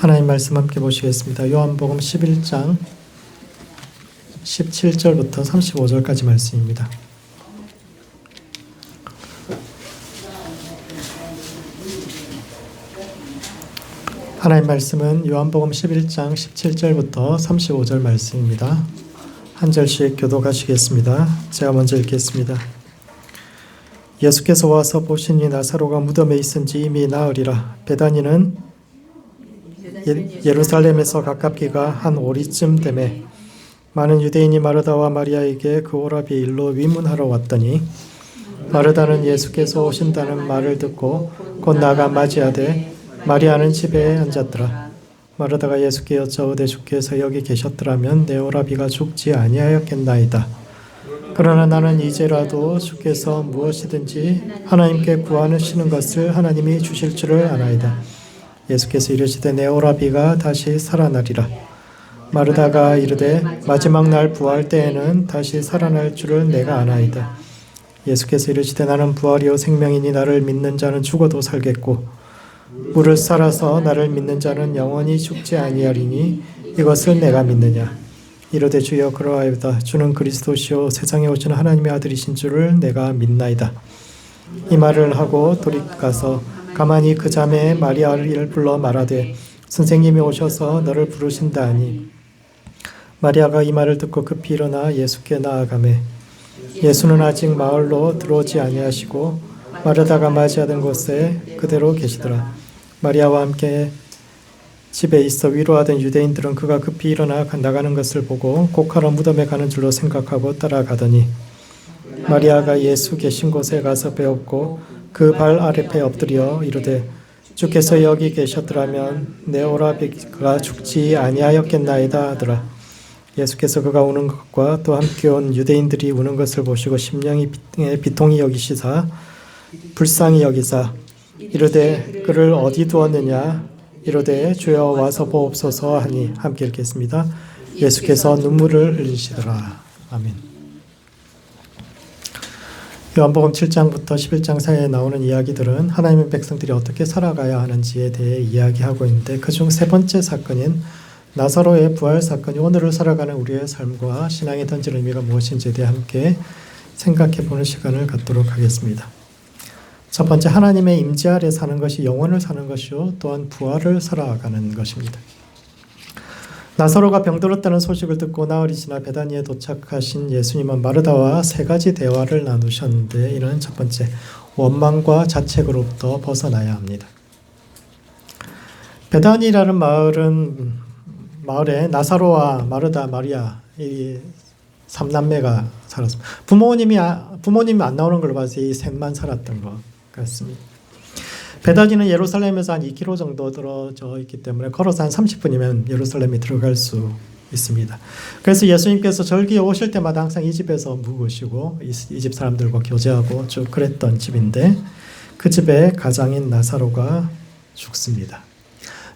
하나님 말씀 함께 보시겠습니다. 요한복음 11장 17절부터 35절까지 말씀입니다. 하나님 말씀은 요한복음 11장 17절부터 35절 말씀입니다. 한 절씩 교독하시겠습니다. 제가 먼저 읽겠습니다. 예수께서 와서 보시니 나사로가 무덤에 있은지 이미 나으리라. 베다니는 예루살렘에서 가깝기가 한 오리쯤 되매 많은 유대인이 마르다와 마리아에게 그 오라비 일로 위문하러 왔더니 마르다는 예수께서 오신다는 말을 듣고 곧 나가 맞이하되 마리아는 집에 앉았더라. 마르다가 예수께 여짜오되 주께서 여기 계셨더라면 내 오라비가 죽지 아니하였겠나이다. 그러나 나는 이제라도 주께서 무엇이든지 하나님께 구하시는 것을 하나님이 주실 줄을 아나이다. 예수께서 이르시되 내 오라비가 다시 살아나리라. 마르다가 이르되 마지막 날 부활 때에는 다시 살아날 줄을 내가 아나이다. 예수께서 이르시되 나는 부활이요 생명이니 나를 믿는 자는 죽어도 살겠고 무릇 살아서 나를 믿는 자는 영원히 죽지 아니하리니 이것을 내가 믿느냐. 이르되 주여 그러하이다. 주는 그리스도시요 세상에 오신 하나님의 아들이신 줄을 내가 믿나이다. 이 말을 하고 돌이가서 가만히 그 자매 마리아를 불러 말하되 선생님이 오셔서 너를 부르신다 하니 마리아가 이 말을 듣고 급히 일어나 예수께 나아가매 예수는 아직 마을로 들어오지 아니하시고 마르다가 맞이하던 곳에 그대로 계시더라. 마리아와 함께 집에 있어 위로하던 유대인들은 그가 급히 일어나 나가는 것을 보고 곡하러 무덤에 가는 줄로 생각하고 따라가더니 마리아가 예수 계신 곳에 가서 배웠고 그 발 아랫에 엎드려 이르되 주께서 여기 계셨더라면 내 오라비가 죽지 아니하였겠나이다 하더라. 예수께서 그가 우는 것과 또 함께 온 유대인들이 우는 것을 보시고 심령이 비통히 여기시사 불쌍히 여기사 이르되 그를 어디 두었느냐. 이르되 주여 와서 보옵소서 하니 함께 읽겠습니다. 예수께서 눈물을 흘리시더라. 아멘. 요한복음 7장부터 11장 사이에 나오는 이야기들은 하나님의 백성들이 어떻게 살아가야 하는지에 대해 이야기하고 있는데 그중 세 번째 사건인 나사로의 부활 사건이 오늘을 살아가는 우리의 삶과 신앙에 던지는 의미가 무엇인지에 대해 함께 생각해 보는 시간을 갖도록 하겠습니다. 첫 번째, 하나님의 임재 아래 사는 것이 영원을 사는 것이요 또한 부활을 살아가는 것입니다. 나사로가 병들었다는 소식을 듣고 나흘이 지나 베다니에 도착하신 예수님은 마르다와 세 가지 대화를 나누셨는데 이는 첫 번째, 원망과 자책으로부터 벗어나야 합니다. 베다니라는 마을에 나사로와 마르다, 마리아 이 3남매가 살았습니다. 부모님이 안 나오는 걸 봐서 이 셋만 살았던 것 같습니다. 베다니는 예루살렘에서 한 2km 정도 떨어져 있기 때문에 걸어서 한 30분이면 예루살렘에 들어갈 수 있습니다. 그래서 예수님께서 절기에 오실 때마다 항상 이 집에서 묵으시고 이 집 사람들과 교제하고 쭉 그랬던 집인데 그 집의 가장인 나사로가 죽습니다.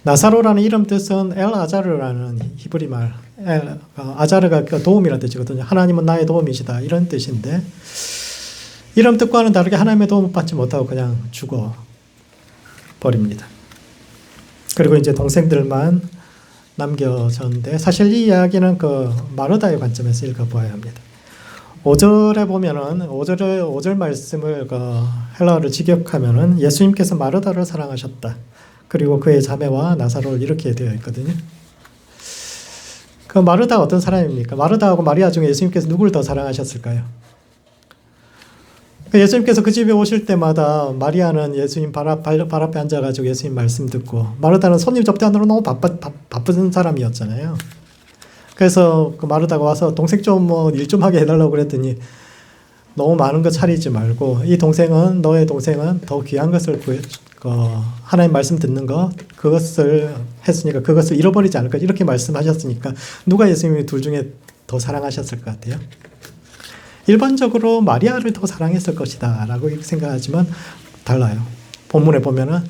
나사로라는 이름 뜻은 엘 아자르라는 히브리 말, 아자르가 도움이라는 뜻이거든요. 하나님은 나의 도움이시다 이런 뜻인데 이름 뜻과는 다르게 하나님의 도움을 받지 못하고 그냥 죽어 버립니다. 그리고 이제 동생들만 남겨졌는데 사실 이 이야기는 그 마르다의 관점에서 읽어봐야 합니다. 5절에 보면은 5절 말씀을 헬라어를 직역하면은 예수님께서 마르다를 사랑하셨다. 그리고 그의 자매와 나사로를 이렇게 되어 있거든요. 그 마르다가 어떤 사람입니까? 마르다하고 마리아 중에 예수님께서 누구를 더 사랑하셨을까요? 예수님께서 그 집에 오실 때마다 마리아는 예수님 발 앞에 앉아가지고 예수님 말씀 듣고 마르다는 손님 접대하느라 너무 바쁜 사람이었잖아요. 그래서 그 마르다가 와서 동생 좀 일 좀 하게 해달라고 그랬더니 너무 많은 거 차리지 말고 너의 동생은 더 귀한 것을 하나님 말씀 듣는 거 그것을 했으니까 그것을 잃어버리지 않을 것 이렇게 말씀하셨으니까 누가 예수님이 둘 중에 더 사랑하셨을 것 같아요? 일반적으로 마리아를 더 사랑했을 것이다 라고 생각하지만 달라요. 본문에 보면은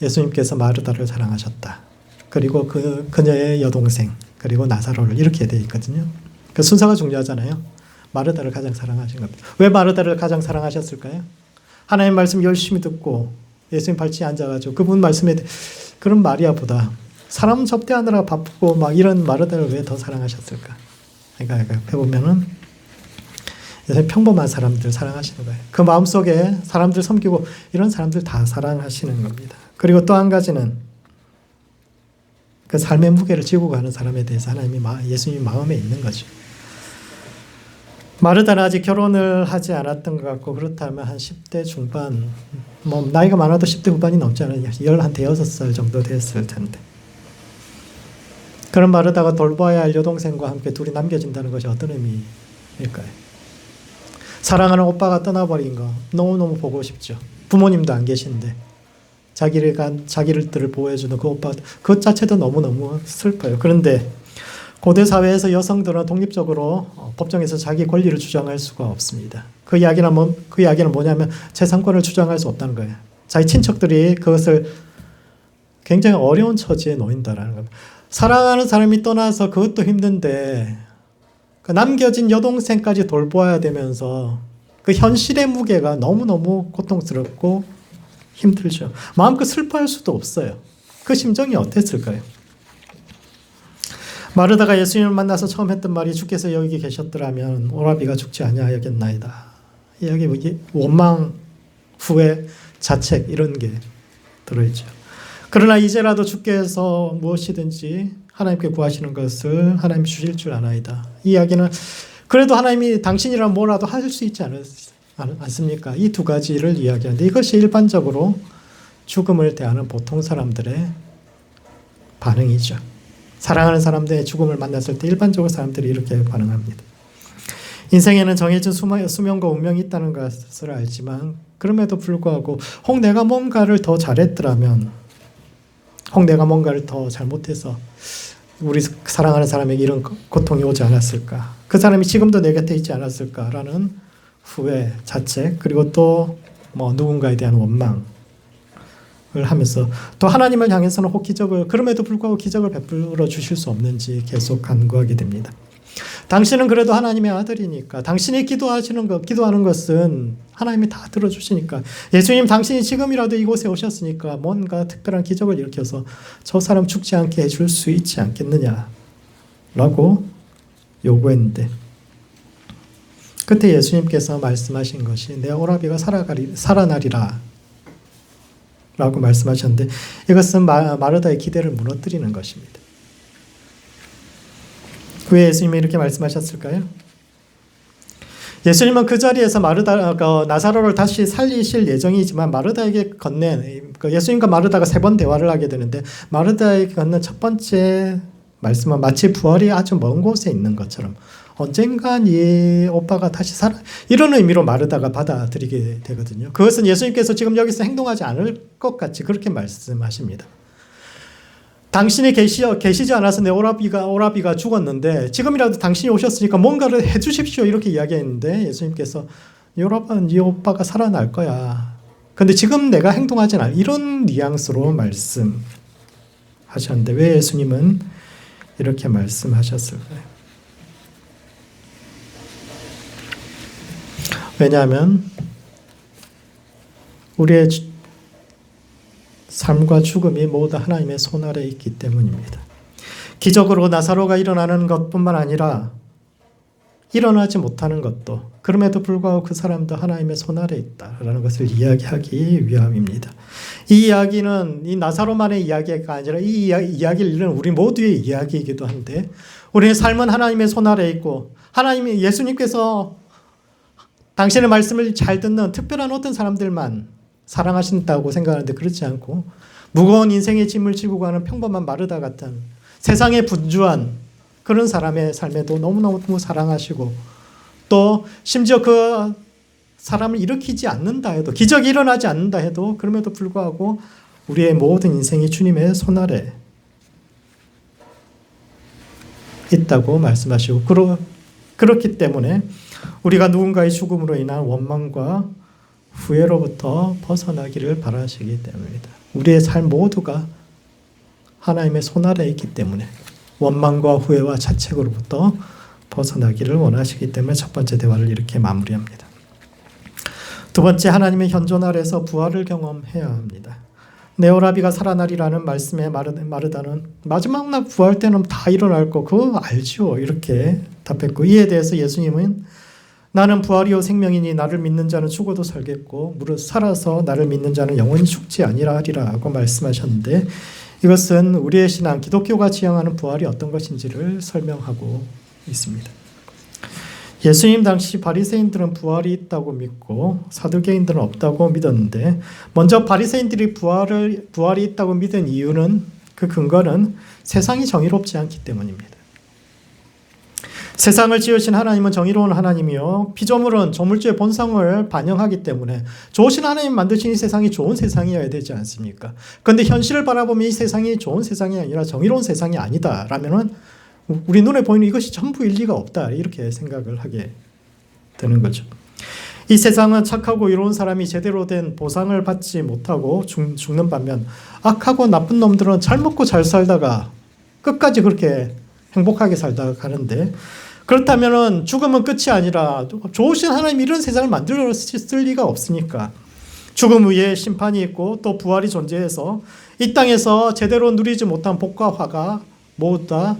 예수님께서 마르다를 사랑하셨다. 그리고 그녀의 여동생 그리고 나사로를 이렇게 되어 있거든요. 그 순서가 중요하잖아요. 마르다를 가장 사랑하신 겁니다. 왜 마르다를 가장 사랑하셨을까요? 하나님 말씀 열심히 듣고 예수님 발치에 앉아가지고 그분 말씀에 그런 마리아보다 사람 접대하느라 바쁘고 막 이런 마르다를 왜 더 사랑하셨을까? 그러니까 해보면은 평범한 사람들 사랑하시는 거예요. 그 마음속에 사람들 섬기고 이런 사람들 다 사랑하시는 겁니다. 그리고 또 한 가지는 그 삶의 무게를 지고 가는 사람에 대해서 예수님이 마음에 있는 거죠. 마르다는 아직 결혼을 하지 않았던 것 같고, 그렇다면 한 10대 중반, 뭐 나이가 많아도 10대 후반이 넘지 않아요. 16살 정도 됐을 텐데. 그런 마르다가 돌봐야 할 여동생과 함께 둘이 남겨진다는 것이 어떤 의미일까요? 사랑하는 오빠가 떠나버린 거 너무너무 보고 싶죠. 부모님도 안 계신데 자기들을 보호해주는 그 오빠, 그 자체도 너무너무 슬퍼요. 그런데 고대 사회에서 여성들은 독립적으로 법정에서 자기 권리를 주장할 수가 없습니다. 그 이야기는 뭐냐면 재산권을 주장할 수 없다는 거예요. 자기 친척들이 그것을 굉장히 어려운 처지에 놓인다라는 겁니다. 사랑하는 사람이 떠나서 그것도 힘든데 그 남겨진 여동생까지 돌보아야 되면서 그 현실의 무게가 너무너무 고통스럽고 힘들죠. 마음껏 슬퍼할 수도 없어요. 그 심정이 어땠을까요? 마르다가 예수님을 만나서 처음 했던 말이 주께서 여기 계셨더라면 오라비가 죽지 아니하였나이다. 여기 원망, 후회, 자책 이런 게 들어있죠. 그러나 이제라도 주께서 무엇이든지 하나님께 구하시는 것을 하나님이 주실 줄 아나이다. 이 이야기는 그래도 하나님이 당신이라면 뭐라도 하실 수 있지 않습니까? 이 두 가지를 이야기하는데 이것이 일반적으로 죽음을 대하는 보통 사람들의 반응이죠. 사랑하는 사람들의 죽음을 만났을 때 일반적으로 사람들이 이렇게 반응합니다. 인생에는 정해진 수명과 운명이 있다는 것을 알지만 그럼에도 불구하고 혹 내가 뭔가를 더 잘했더라면, 혹 내가 뭔가를 더 잘못해서 우리 사랑하는 사람에게 이런 고통이 오지 않았을까, 그 사람이 지금도 내 곁에 있지 않았을까라는 후회, 자책, 그리고 또 누군가에 대한 원망 하면서 또 하나님을 향해서는 혹 그럼에도 불구하고 기적을 베풀어 주실 수 없는지 계속 간구하게 됩니다. 당신은 그래도 하나님의 아들이니까, 당신이 기도하는 것은 하나님이 다 들어주시니까, 예수님 당신이 지금이라도 이곳에 오셨으니까 뭔가 특별한 기적을 일으켜서 저 사람 죽지 않게 해줄 수 있지 않겠느냐라고 요구했는데, 그때 예수님께서 말씀하신 것이 내 오라비가 살아나리라 라고 말씀하셨는데, 이것은 마르다의 기대를 무너뜨리는 것입니다. 왜 예수님이 이렇게 말씀하셨을까요? 예수님은 그 자리에서 나사로를 다시 살리실 예정이지만 마르다에게 건넨, 예수님과 마르다가 3번 대화를 하게 되는데 마르다에게 건넨 첫 번째 말씀은 마치 부활이 아주 먼 곳에 있는 것처럼 언젠간 이 오빠가 다시 이런 의미로 마르다가 받아들이게 되거든요. 그것은 예수님께서 지금 여기서 행동하지 않을 것 같이 그렇게 말씀하십니다. 당신이 계시지 않아서 내 오라비가 죽었는데 지금이라도 당신이 오셨으니까 뭔가를 해주십시오 이렇게 이야기했는데 예수님께서 이 오빠가 살아날 거야. 근데 지금 내가 행동하지 않아. 이런 뉘앙스로 말씀하셨는데 왜 예수님은 이렇게 말씀하셨을까요? 왜냐하면 우리의 삶과 죽음이 모두 하나님의 손 아래에 있기 때문입니다. 기적으로 나사로가 일어나는 것뿐만 아니라 일어나지 못하는 것도, 그럼에도 불구하고 그 사람도 하나님의 손 아래에 있다라는 것을 이야기하기 위함입니다. 이 이야기는 이 나사로만의 이야기가 아니라 이 이야기를 읽는 우리 모두의 이야기이기도 한데, 우리의 삶은 하나님의 손 아래에 있고 예수님께서 당신의 말씀을 잘 듣는 특별한 어떤 사람들만 사랑하신다고 생각하는데 그렇지 않고 무거운 인생의 짐을 지고 가는 평범한 마르다 같은 세상에 분주한 그런 사람의 삶에도 너무너무 사랑하시고, 또 심지어 그 사람을 일으키지 않는다 해도, 기적이 일어나지 않는다 해도 그럼에도 불구하고 우리의 모든 인생이 주님의 손 아래 있다고 말씀하시고, 그렇기 때문에 우리가 누군가의 죽음으로 인한 원망과 후회로부터 벗어나기를 바라시기 때문입니다. 우리의 삶 모두가 하나님의 손 아래에 있기 때문에 원망과 후회와 자책으로부터 벗어나기를 원하시기 때문에 첫 번째 대화를 이렇게 마무리합니다. 두 번째, 하나님의 현존 아래서 부활을 경험해야 합니다. 네오라비가 살아나리라는 말씀에 마르다는 마지막 날 부활 때는 다 일어날 거 그거 알죠. 이렇게 답했고, 이에 대해서 예수님은 나는 부활이요 생명이니 나를 믿는 자는 죽어도 살겠고 무릇 살아서 나를 믿는 자는 영원히 죽지 아니라 하리라고 말씀하셨는데, 이것은 우리의 신앙 기독교가 지향하는 부활이 어떤 것인지를 설명하고 있습니다. 예수님 당시 바리새인들은 부활이 있다고 믿고 사두개인들은 없다고 믿었는데, 먼저 바리새인들이 부활이 있다고 믿은 이유는, 그 근거는 세상이 정의롭지 않기 때문입니다. 세상을 지으신 하나님은 정의로운 하나님이요 피조물은 조물주의 본성을 반영하기 때문에 좋으신 하나님 만드신 이 세상이 좋은 세상이어야 되지 않습니까? 그런데 현실을 바라보면 이 세상이 좋은 세상이 아니라 정의로운 세상이 아니다 라면은 우리 눈에 보이는 이것이 전부 일리가 없다 이렇게 생각을 하게 되는 거죠. 이 세상은 착하고 이로운 사람이 제대로 된 보상을 받지 못하고 죽는 반면, 악하고 나쁜 놈들은 잘 먹고 잘 살다가 끝까지 그렇게 행복하게 살다가 가는데, 그렇다면 죽음은 끝이 아니라 좋으신 하나님이 이런 세상을 만들었을 리가 없으니까 죽음 위에 심판이 있고 또 부활이 존재해서 이 땅에서 제대로 누리지 못한 복과 화가 모두 다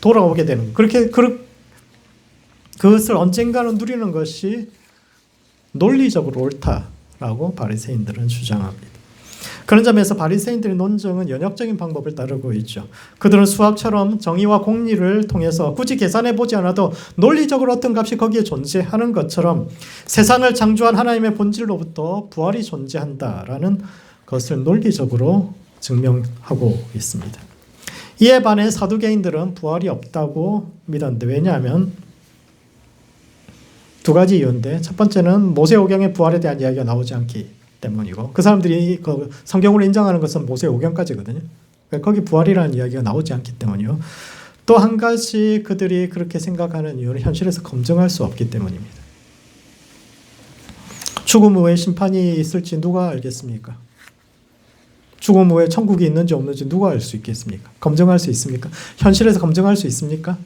돌아오게 되는 거예요. 그것을 언젠가는 누리는 것이 논리적으로 옳다라고 바리새인들은 주장합니다. 그런 점에서 바리새인들의 논증은 연역적인 방법을 따르고 있죠. 그들은 수학처럼 정의와 공리를 통해서 굳이 계산해 보지 않아도 논리적으로 어떤 값이 거기에 존재하는 것처럼 세상을 창조한 하나님의 본질로부터 부활이 존재한다라는 것을 논리적으로 증명하고 있습니다. 이에 반해 사두개인들은 부활이 없다고 믿었는데, 왜냐하면 두 가지 이유인데, 첫 번째는 모세오경의 부활에 대한 이야기가 나오지 않기 때문이고, 그 사람들이 그 성경으로 인정하는 것은 모세오경까지거든요. 거기 부활이라는 이야기가 나오지 않기 때문이요. 또 한 가지 그들이 그렇게 생각하는 이유는 현실에서 검증할 수 없기 때문입니다. 죽음 후에 심판이 있을지 누가 알겠습니까? 죽음 후에 천국이 있는지 없는지 누가 알 수 있겠습니까? 검증할 수 있습니까? 현실에서 검증할 수 있습니까?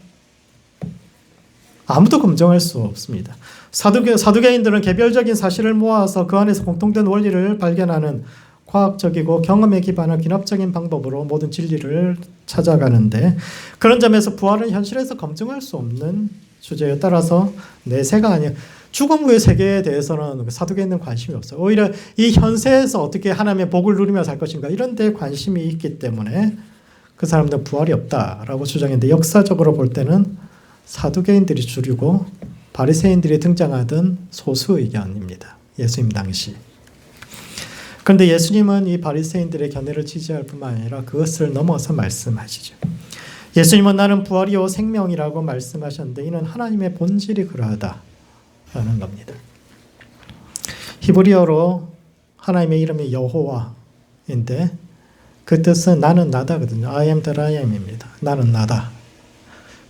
아무도 검증할 수 없습니다. 사두개인들은 개별적인 사실을 모아서 그 안에서 공통된 원리를 발견하는 과학적이고 경험에 기반한 기납적인 방법으로 모든 진리를 찾아가는데, 그런 점에서 부활은 현실에서 검증할 수 없는 주제에 따라서 내세가 아니야. 죽음 후의 세계에 대해서는 사두개인들은 관심이 없어요. 오히려 이 현세에서 어떻게 하나님의 복을 누리며 살 것인가 이런 데 관심이 있기 때문에 그 사람들은 부활이 없다라고 주장했는데, 역사적으로 볼 때는 사두개인들이 주류고 바리새인들이 등장하던 소수 의견입니다. 예수님 당시. 그런데 예수님은 이 바리새인들의 견해를 지지할 뿐만 아니라 그것을 넘어서 말씀하시죠. 예수님은 나는 부활이요 생명이라고 말씀하셨는데, 이는 하나님의 본질이 그러하다라는 겁니다. 히브리어로 하나님의 이름이 여호와인데 그 뜻은 나는 나다거든요. I am that I am입니다. 나는 나다.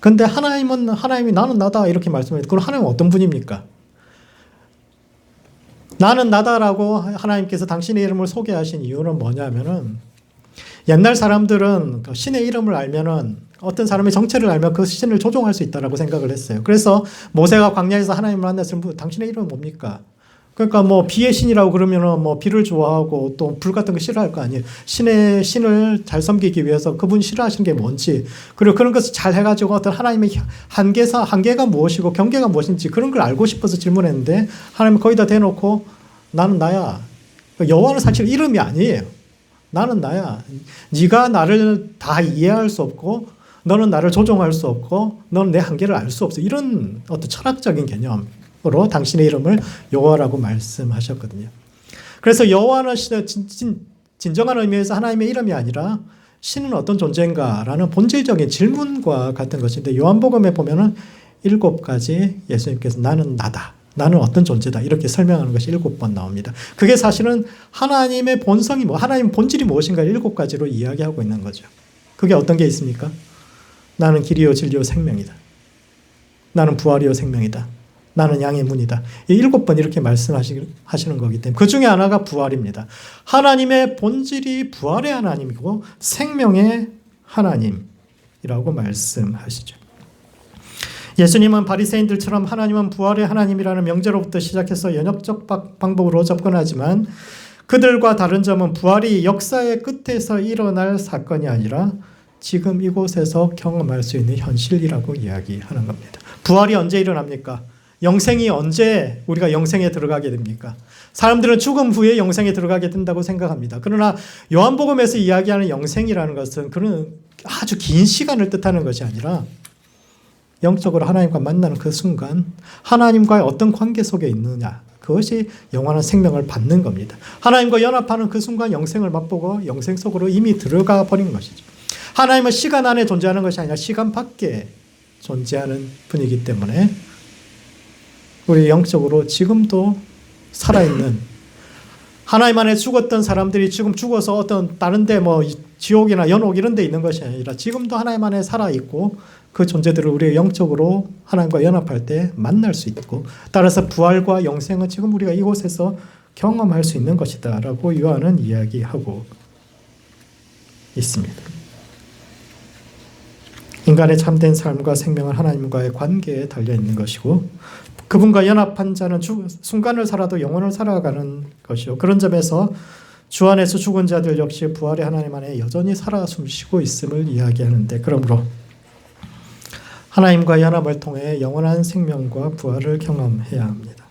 근데 하나님이 나는 나다 이렇게 말씀해요. 그럼 하나님은 어떤 분입니까? 나는 나다라고 하나님께서 당신의 이름을 소개하신 이유는 뭐냐면은, 옛날 사람들은 신의 이름을 알면은, 어떤 사람의 정체를 알면 그 신을 조종할 수 있다라고 생각을 했어요. 그래서 모세가 광야에서 하나님을 만났을 때 당신의 이름은 뭡니까? 그러니까 뭐 비의 신이라고 그러면은 뭐 비를 좋아하고 또 불 같은 거 싫어할 거 아니에요. 신을 잘 섬기기 위해서 그분이 싫어하시는 게 뭔지, 그리고 그런 것을 잘 해가지고 어떤 하나님의 한계가 무엇이고 경계가 무엇인지 그런 걸 알고 싶어서 질문했는데, 하나님은 거기다 대놓고 나는 나야. 여호와는 사실 이름이 아니에요. 나는 나야. 네가 나를 다 이해할 수 없고 너는 나를 조종할 수 없고 너는 내 한계를 알 수 없어. 이런 어떤 철학적인 개념으로 당신의 이름을 여호와라고 말씀하셨거든요. 그래서 여호와는 진정한 의미에서 하나님의 이름이 아니라 신은 어떤 존재인가라는 본질적인 질문과 같은 것인데, 요한복음에 보면은 7가지 예수님께서 나는 나다, 나는 어떤 존재다 이렇게 설명하는 것이 7번 나옵니다. 그게 사실은 하나님의 본성이 하나님 본질이 무엇인가 7가지로 이야기하고 있는 거죠. 그게 어떤 게 있습니까? 나는 길이요 진리요 생명이다. 나는 부활이요 생명이다. 나는 양의 문이다. 이 7번 이렇게 말씀하시는 거기 때문에 그 중에 하나가 부활입니다. 하나님의 본질이 부활의 하나님이고 생명의 하나님이라고 말씀하시죠. 예수님은 바리새인들처럼 하나님은 부활의 하나님이라는 명제로부터 시작해서 연역적 방법으로 접근하지만, 그들과 다른 점은 부활이 역사의 끝에서 일어날 사건이 아니라 지금 이곳에서 경험할 수 있는 현실이라고 이야기하는 겁니다. 부활이 언제 일어납니까? 영생이 언제 우리가 영생에 들어가게 됩니까? 사람들은 죽음 후에 영생에 들어가게 된다고 생각합니다. 그러나 요한복음에서 이야기하는 영생이라는 것은 그런 아주 긴 시간을 뜻하는 것이 아니라 영적으로 하나님과 만나는 그 순간 하나님과의 어떤 관계 속에 있느냐, 그것이 영원한 생명을 받는 겁니다. 하나님과 연합하는 그 순간 영생을 맛보고 영생 속으로 이미 들어가 버린 것이죠. 하나님은 시간 안에 존재하는 것이 아니라 시간 밖에 존재하는 분이기 때문에 우리 영적으로 지금도 살아있는, 하나님 안에 죽었던 사람들이 지금 죽어서 어떤 다른 데 뭐 지옥이나 연옥 이런 데 있는 것이 아니라 지금도 하나님 안에 살아있고 그 존재들을 우리 영적으로 하나님과 연합할 때 만날 수 있고, 따라서 부활과 영생은 지금 우리가 이곳에서 경험할 수 있는 것이다 라고 요한은 이야기하고 있습니다. 인간의 참된 삶과 생명은 하나님과의 관계에 달려있는 것이고, 그분과 연합한 자는 순간을 살아도 영혼을 살아가는 것이요, 그런 점에서 주 안에서 죽은 자들 역시 부활의 하나님 안에 여전히 살아 숨쉬고 있음을 이야기하는데, 그러므로 하나님과 연합을 통해 영원한 생명과 부활을 경험해야 합니다.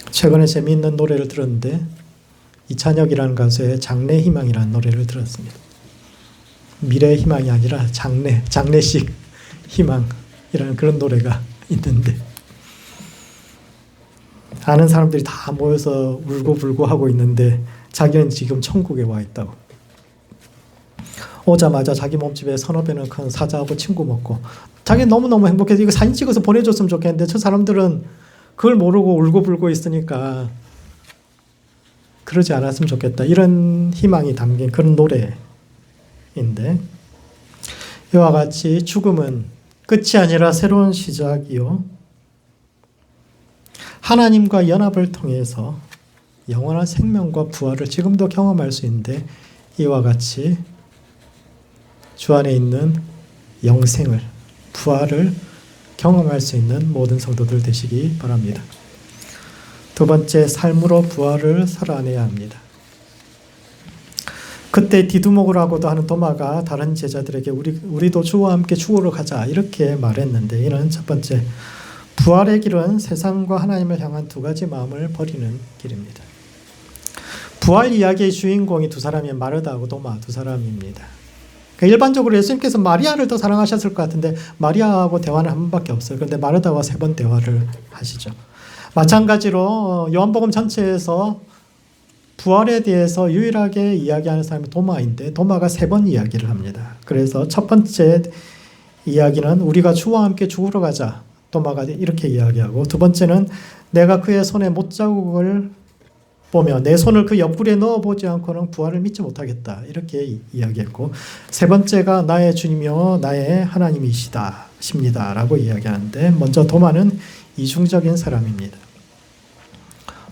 최근에 재미있는 노래를 들었는데 이찬혁이라는 가수의 장래희망이라는 노래를 들었습니다. 미래의 희망이 아니라 장래식 희망이라는 그런 노래가 있는데, 아는 사람들이 다 모여서 울고불고 하고 있는데 자기는 지금 천국에 와 있다고. 오자마자 자기 몸집에 서너 배는 큰 사자하고 친구 먹고 자기는 너무너무 행복해서 이거 사진 찍어서 보내줬으면 좋겠는데 저 사람들은 그걸 모르고 울고불고 있으니까 그러지 않았으면 좋겠다, 이런 희망이 담긴 그런 노래인데, 이와 같이 죽음은 끝이 아니라 새로운 시작이요, 하나님과 연합을 통해서 영원한 생명과 부활을 지금도 경험할 수 있는데, 이와 같이 주 안에 있는 영생을, 부활을 경험할 수 있는 모든 성도들 되시기 바랍니다. 두 번째, 삶으로 부활을 살아내야 합니다. 그때 디두목이라고도 하는 도마가 다른 제자들에게 우리도 주와 함께 죽으러 가자 이렇게 말했는데, 이는 첫 번째, 부활의 길은 세상과 하나님을 향한 두 가지 마음을 버리는 길입니다. 부활 이야기의 주인공이 두 사람이 마르다하고 도마 두 사람입니다. 그러니까 일반적으로 예수님께서 마리아를 더 사랑하셨을 것 같은데 마리아하고 대화는 한 번밖에 없어요. 그런데 마르다와 세 번 대화를 하시죠. 마찬가지로 요한복음 전체에서 부활에 대해서 유일하게 이야기하는 사람이 도마인데 도마가 세 번 이야기를 합니다. 그래서 첫 번째 이야기는 우리가 주와 함께 죽으러 가자, 도마가 이렇게 이야기하고, 두 번째는 내가 그의 손에 못자국을 보며 내 손을 그 옆구리에 넣어보지 않고는 부활을 믿지 못하겠다 이렇게 이야기했고, 세 번째가 나의 주님이요 나의 하나님이시다 십니다 라고 이야기하는데, 먼저 도마는 이중적인 사람입니다.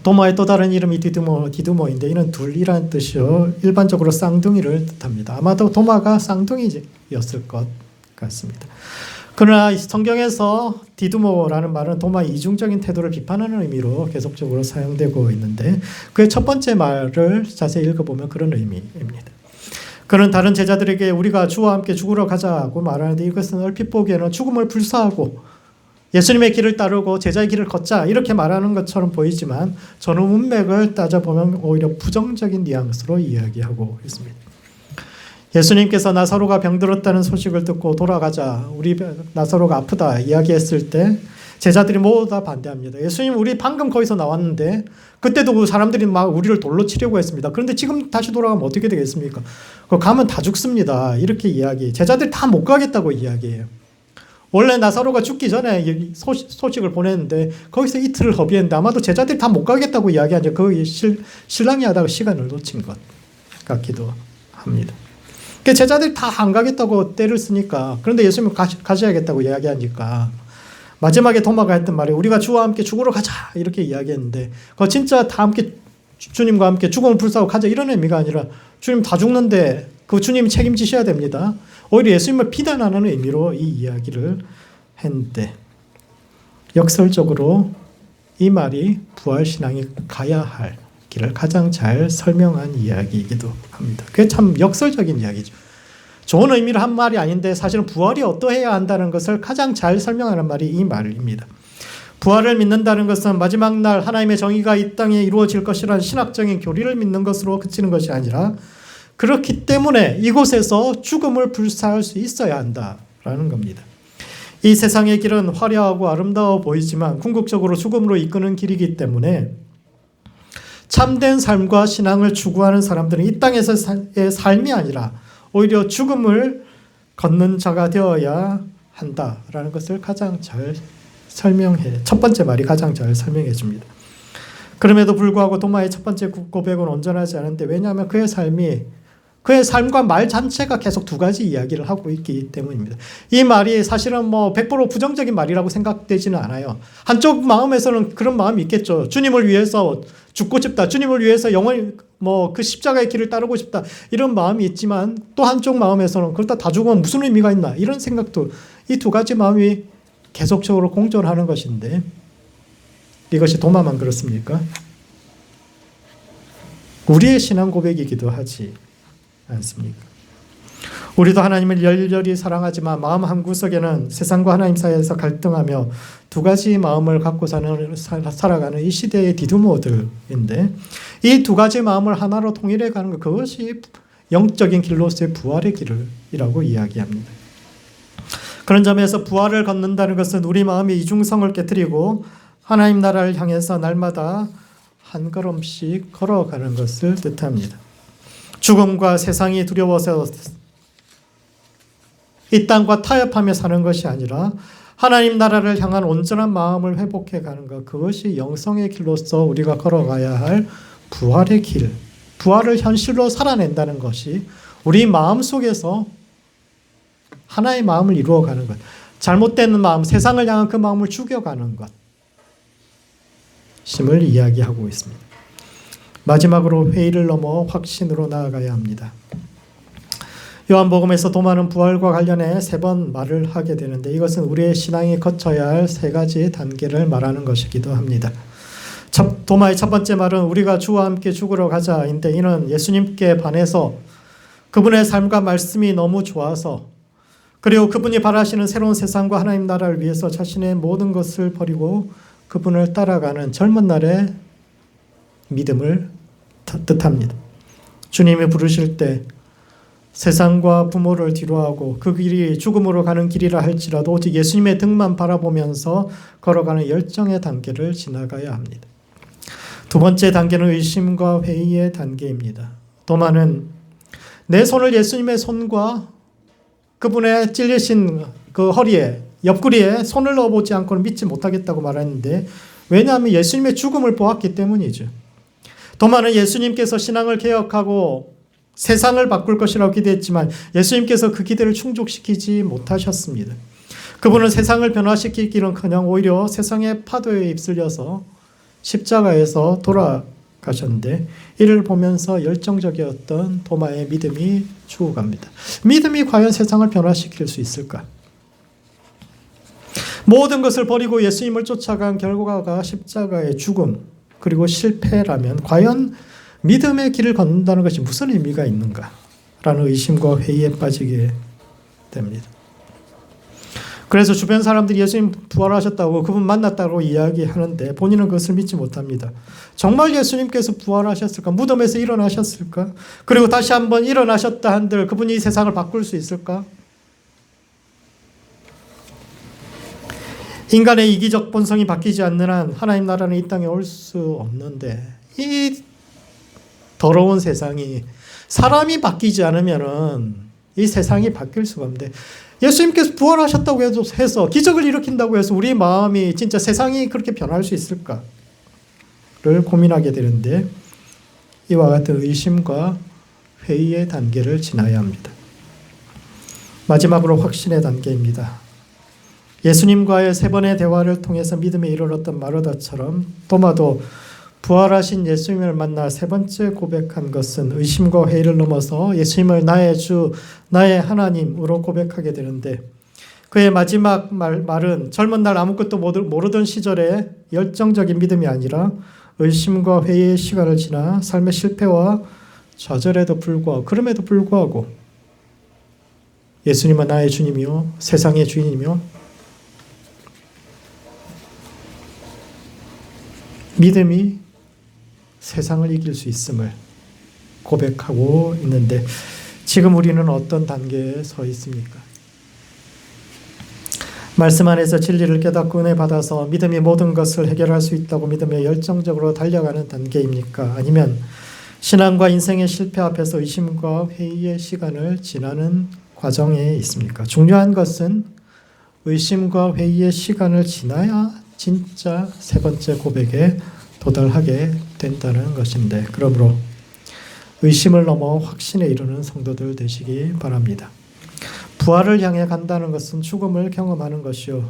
도마의 또 다른 이름이 디두모인데 이는 둘이라는 뜻이요, 일반적으로 쌍둥이를 뜻합니다. 아마도 도마가 쌍둥이였을 것 같습니다. 그러나 성경에서 디두모라는 말은 도마의 이중적인 태도를 비판하는 의미로 계속적으로 사용되고 있는데, 그의 첫 번째 말을 자세히 읽어보면 그런 의미입니다. 그는 다른 제자들에게 우리가 주와 함께 죽으러 가자고 말하는데, 이것은 얼핏 보기에는 죽음을 불사하고 예수님의 길을 따르고 제자의 길을 걷자 이렇게 말하는 것처럼 보이지만, 전후 문맥을 따져보면 오히려 부정적인 뉘앙스로 이야기하고 있습니다. 예수님께서 나사로가 병들었다는 소식을 듣고 돌아가자, 우리 나사로가 아프다 이야기했을 때 제자들이 모두 다 반대합니다. 예수님, 우리 방금 거기서 나왔는데 그때도 사람들이 막 우리를 돌로 치려고 했습니다. 그런데 지금 다시 돌아가면 어떻게 되겠습니까? 가면 다 죽습니다 이렇게 이야기. 제자들이 다 못 가겠다고 이야기해요. 원래 나사로가 죽기 전에 소식을 보냈는데 거기서 이틀을 허비했는데 아마도 제자들이 다 못 가겠다고 이야기하죠. 그 신랑이 하다가 시간을 놓친 것 같기도 합니다. 제자들이 다 안 가겠다고 때를 쓰니까, 그런데 예수님은 가셔야겠다고 이야기하니까 마지막에 도마가 했던 말이 우리가 주와 함께 죽으러 가자 이렇게 이야기했는데, 그거 진짜 다 함께 주님과 함께 죽음을 불사하고 가자 이런 의미가 아니라 주님 다 죽는데 그 주님이 책임지셔야 됩니다. 오히려 예수님을 비난하는 의미로 이 이야기를 했는데, 역설적으로 이 말이 부활신앙이 가야 할 길을 가장 잘 설명한 이야기이기도 합니다. 그게 참 역설적인 이야기죠. 좋은 의미로 한 말이 아닌데 사실은 부활이 어떠해야 한다는 것을 가장 잘 설명하는 말이 이 말입니다. 부활을 믿는다는 것은 마지막 날 하나님의 정의가 이 땅에 이루어질 것이라는 신학적인 교리를 믿는 것으로 그치는 것이 아니라 그렇기 때문에 이곳에서 죽음을 불사할 수 있어야 한다라는 겁니다. 이 세상의 길은 화려하고 아름다워 보이지만 궁극적으로 죽음으로 이끄는 길이기 때문에 참된 삶과 신앙을 추구하는 사람들은 이 땅에서의 삶이 아니라 오히려 죽음을 걷는 자가 되어야 한다라는 것을 가장 잘 첫 번째 말이 가장 잘 설명해 줍니다. 그럼에도 불구하고 도마의 첫 번째 고백은 온전하지 않은데 왜냐하면 그의 삶과 말 자체가 계속 두 가지 이야기를 하고 있기 때문입니다. 이 말이 사실은 100% 부정적인 말이라고 생각되지는 않아요. 한쪽 마음에서는 그런 마음이 있겠죠. 주님을 위해서 죽고 싶다. 주님을 위해서 영원히 그 십자가의 길을 따르고 싶다. 이런 마음이 있지만 또 한쪽 마음에서는 그렇다 다 죽으면 무슨 의미가 있나. 이런 생각도 이 두 가지 마음이 계속적으로 공존하는 것인데 이것이 도마만 그렇습니까? 우리의 신앙 고백이기도 하지 않습니까? 우리도 하나님을 열렬히 사랑하지만 마음 한구석에는 세상과 하나님 사이에서 갈등하며 두 가지 마음을 갖고 살아가는 이 시대의 디두모들인데 이 두 가지 마음을 하나로 통일해 가는 것, 그것이 영적인 길로서의 부활의 길이라고 이야기합니다. 그런 점에서 부활을 걷는다는 것은 우리 마음의 이중성을 깨뜨리고 하나님 나라를 향해서 날마다 한 걸음씩 걸어가는 것을 뜻합니다. 죽음과 세상이 두려워서 이 땅과 타협하며 사는 것이 아니라 하나님 나라를 향한 온전한 마음을 회복해 가는 것, 그것이 영성의 길로서 우리가 걸어가야 할 부활의 길, 부활을 현실로 살아낸다는 것이 우리 마음 속에서 하나의 마음을 이루어가는 것, 잘못된 마음, 세상을 향한 그 마음을 죽여가는 것임을 이야기하고 있습니다. 마지막으로 회의를 넘어 확신으로 나아가야 합니다. 요한복음에서 도마는 부활과 관련해 3번 말을 하게 되는데 이것은 우리의 신앙이 거쳐야 할 3가지 단계를 말하는 것이기도 합니다. 도마의 첫 번째 말은 우리가 주와 함께 죽으러 가자인데 이는 예수님께 반해서 그분의 삶과 말씀이 너무 좋아서 그리고 그분이 바라시는 새로운 세상과 하나님 나라를 위해서 자신의 모든 것을 버리고 그분을 따라가는 젊은 날의 믿음을 뜻합니다. 주님이 부르실 때 세상과 부모를 뒤로하고 그 길이 죽음으로 가는 길이라 할지라도 오직 예수님의 등만 바라보면서 걸어가는 열정의 단계를 지나가야 합니다. 두 번째 단계는 의심과 회의의 단계입니다. 도마는 내 손을 예수님의 손과 그분의 찔리신 그 허리에, 옆구리에 손을 넣어보지 않고는 믿지 못하겠다고 말했는데 왜냐하면 예수님의 죽음을 보았기 때문이죠. 도마는 예수님께서 신앙을 개혁하고 세상을 바꿀 것이라고 기대했지만 예수님께서 그 기대를 충족시키지 못하셨습니다. 그분은 세상을 변화시키기는커녕 오히려 세상의 파도에 휩쓸려서 십자가에서 돌아가셨는데 이를 보면서 열정적이었던 도마의 믿음이 죽어갑니다. 믿음이 과연 세상을 변화시킬 수 있을까? 모든 것을 버리고 예수님을 쫓아간 결과가 십자가의 죽음 그리고 실패라면 과연 믿음의 길을 걷는다는 것이 무슨 의미가 있는가? 라는 의심과 회의에 빠지게 됩니다. 그래서 주변 사람들이 예수님 부활하셨다고 그분 만났다고 이야기하는데 본인은 그것을 믿지 못합니다. 정말 예수님께서 부활하셨을까? 무덤에서 일어나셨을까? 그리고 다시 한번 일어나셨다 한들 그분이 이 세상을 바꿀 수 있을까? 인간의 이기적 본성이 바뀌지 않는 한 하나님 나라는 이 땅에 올 수 없는데 이 더러운 세상이 사람이 바뀌지 않으면 이 세상이 바뀔 수가 없는데 예수님께서 부활하셨다고 해서 기적을 일으킨다고 해서 우리 마음이 진짜 세상이 그렇게 변할 수 있을까를 고민하게 되는데 이와 같은 의심과 회의의 단계를 지나야 합니다. 마지막으로 확신의 단계입니다. 예수님과의 3번의 대화를 통해서 믿음에 이르렀던 마르다처럼 도마도 부활하신 예수님을 만나 3번째 고백한 것은 의심과 회의를 넘어서 예수님을 나의 주, 나의 하나님으로 고백하게 되는데 그의 마지막 말은 젊은 날 아무것도 모르던 시절의 열정적인 믿음이 아니라 의심과 회의의 시간을 지나 삶의 실패와 좌절에도 불구하고 그럼에도 불구하고 예수님은 나의 주님이요 세상의 주인이며 믿음이 세상을 이길 수 있음을 고백하고 있는데 지금 우리는 어떤 단계에 서 있습니까? 말씀 안에서 진리를 깨닫고 은혜 받아서 믿음이 모든 것을 해결할 수 있다고 믿으며 열정적으로 달려가는 단계입니까? 아니면 신앙과 인생의 실패 앞에서 의심과 회의의 시간을 지나는 과정에 있습니까? 중요한 것은 의심과 회의의 시간을 지나야 진짜 세 번째 고백에 도달하게 된다는 것인데, 그러므로 의심을 넘어 확신에 이르는 성도들 되시기 바랍니다. 부활을 향해 간다는 것은 죽음을 경험하는 것이요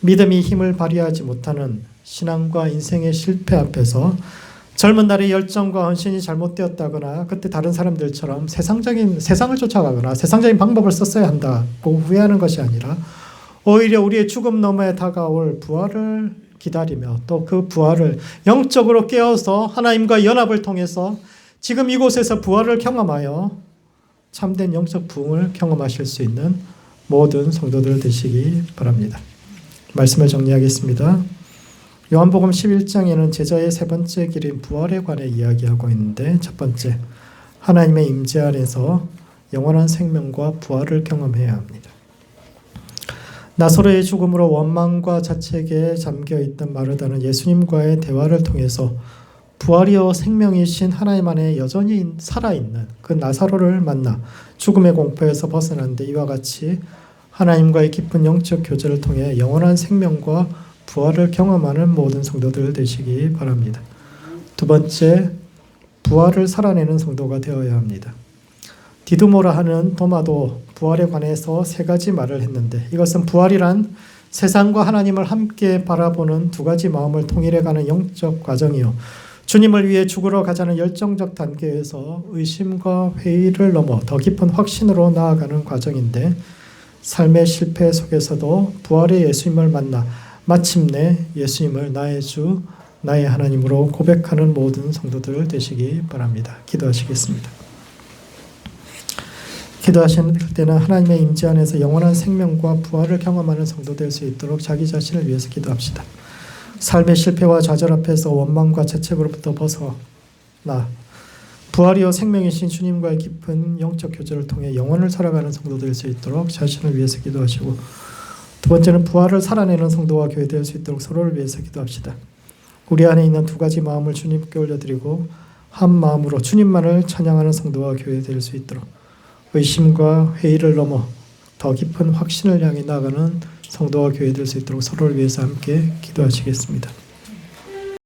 믿음이 힘을 발휘하지 못하는 신앙과 인생의 실패 앞에서 젊은 날의 열정과 헌신이 잘못되었다거나 그때 다른 사람들처럼 세상을 쫓아가거나 세상적인 방법을 썼어야 한다고 후회하는 것이 아니라 오히려 우리의 죽음 너머에 다가올 부활을 기다리며 또 그 부활을 영적으로 깨어서 하나님과 연합을 통해서 지금 이곳에서 부활을 경험하여 참된 영적 부흥을 경험하실 수 있는 모든 성도들 되시기 바랍니다. 말씀을 정리하겠습니다. 요한복음 11장에는 제자의 세 번째 길인 부활에 관해 이야기하고 있는데, 첫 번째, 하나님의 임재 안에서 영원한 생명과 부활을 경험해야 합니다. 나사로의 죽음으로 원망과 자책에 잠겨있던 마르다는 예수님과의 대화를 통해서 부활이요 생명이신 하나님 안에 여전히 살아있는 그 나사로를 만나 죽음의 공포에서 벗어났는데, 이와 같이 하나님과의 깊은 영적 교제를 통해 영원한 생명과 부활을 경험하는 모든 성도들 되시기 바랍니다. 두 번째, 부활을 살아내는 성도가 되어야 합니다. 디두모라 하는 도마도 부활에 관해서 세 가지 말을 했는데, 이것은 부활이란 세상과 하나님을 함께 바라보는 두 가지 마음을 통일해가는 영적 과정이요 주님을 위해 죽으러 가자는 열정적 단계에서 의심과 회의를 넘어 더 깊은 확신으로 나아가는 과정인데, 삶의 실패 속에서도 부활의 예수님을 만나 마침내 예수님을 나의 주, 나의 하나님으로 고백하는 모든 성도들 되시기 바랍니다. 기도하시겠습니다. 기도하실 때는 하나님의 임재 안에서 영원한 생명과 부활을 경험하는 성도 될 수 있도록 자기 자신을 위해서 기도합시다. 삶의 실패와 좌절 앞에서 원망과 자책으로부터 벗어나 부활이요 생명이신 주님과의 깊은 영적 교제를 통해 영원을 살아가는 성도 될 수 있도록 자신을 위해서 기도하시고, 두 번째는 부활을 살아내는 성도와 교회 될 수 있도록 서로를 위해서 기도합시다. 우리 안에 있는 두 가지 마음을 주님께 올려드리고 한 마음으로 주님만을 찬양하는 성도와 교회 될 수 있도록 의심과 회의를 넘어 더 깊은 확신을 향해 나아가는 성도와 교회 될 수 있도록 서로를 위해서 함께 기도하시겠습니다.